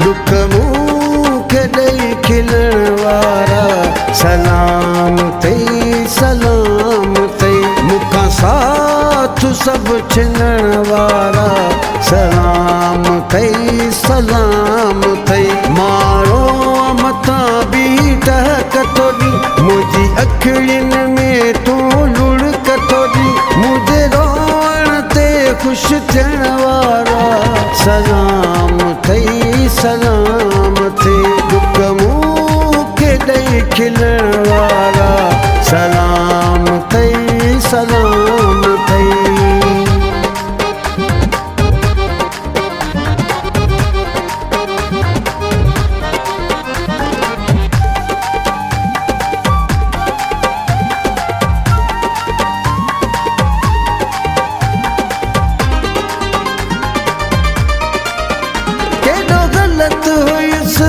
दुख मूंखे ॾेई खिलण वारा सलाम अथई सलाम अथई मूंखां साथ सभु छिनण वारा सलाम अथई सलाम अथई मारो मथां बि टहक थो ॾी मुंहिंजी अखियुनि में तूं लुढ़क थो ॾी मुंहिंजे रोअण ते ख़ुशि थियण वारा सलाम अथई सलाम अथई दुख मूंखे ॾेई खिलण वारा सलाम अथई सलाम अथई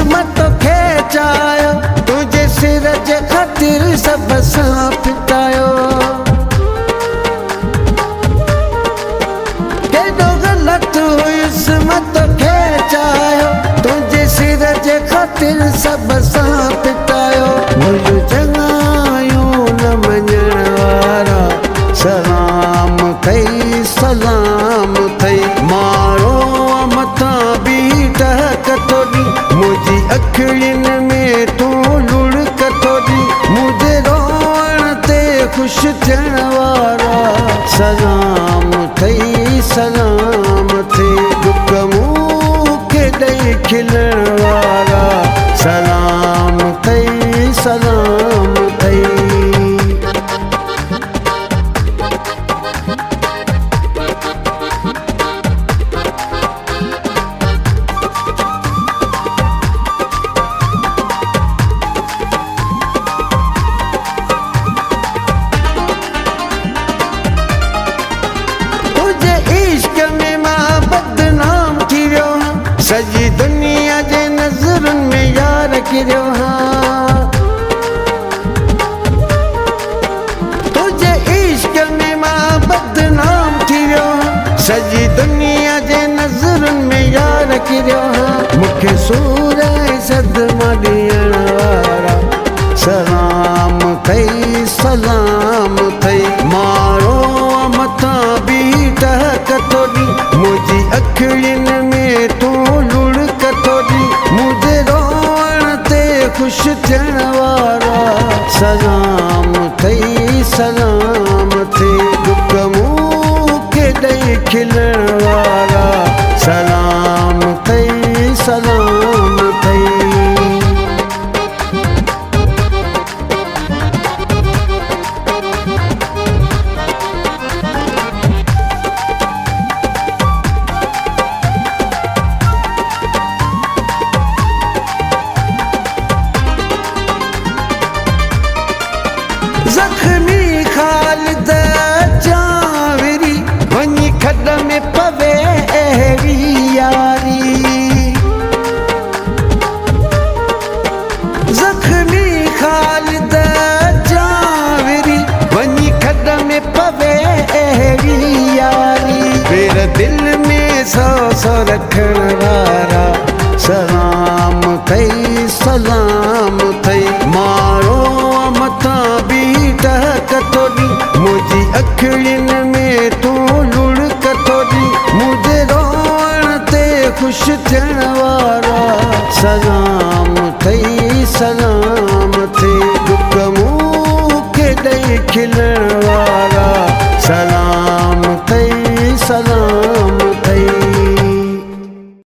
मां तोखे चाहियो तुंहिंजे सिर जे ख़ातिर सभ सां पिटायो केॾो ग़लति हुयुसि मां तोखे चाहियो तुंहिंजे सिर जे ख़ातिर सभ सां पिटायो मुंहिंजूं चङायूं न मञण वारा सलाम अथई सलाम अथई मारो मथां बि टहक थो ॾी मुंहिंजी अखियुनि में तूं लुढ़क थो ॾी मुंहिंजे रोअण ते ख़ुशि थियण वारा सलाम अथई सलाम अथई दुख मूंखे ॾेई खिलण वारा सलाम अथई सलाम अथई सॼी दुनिया जे नज़रुनि में यार किरियो हाँ तुंहिंजे इश्क में मां बदनाम थी वियो सॼी दुनिया जे नज़रुनि में यार किरियो हाँ मूंखे सूर सदमा ॾियण वारा सलाम अथई सलाम अथई मारो मथां बि टहक थो ॾी मुंहिंजी अखियुनि में तूं लुढ़क थो ॾी मुंहिंजे रोअण ते ख़ुशि थियण वारा सलाम अथई सलाम अथई दुख मूंखे ॾेई खिलण वारा सलाम अथई सलाम अथई ज़ख़्मी ख़ालिद चावरी वञी खॾ में पवे अहिड़ी यारी ज़ख़्मी ख़ालिद चावरी वञी खॾ में पवे अहिड़ी यारी फिर दिलि में सौ सौ रखण वारा सलाम अथई सलाम अथई मारो मथां बि टहक थो ॾी मुंहिंजी अखियुनि में तूं लुढ़क थो ॾी मुंहिंजे रोअण ते ख़ुशि थियण वारा सलाम अथई सलाम अथई दुख मूंखे ॾेई खिलण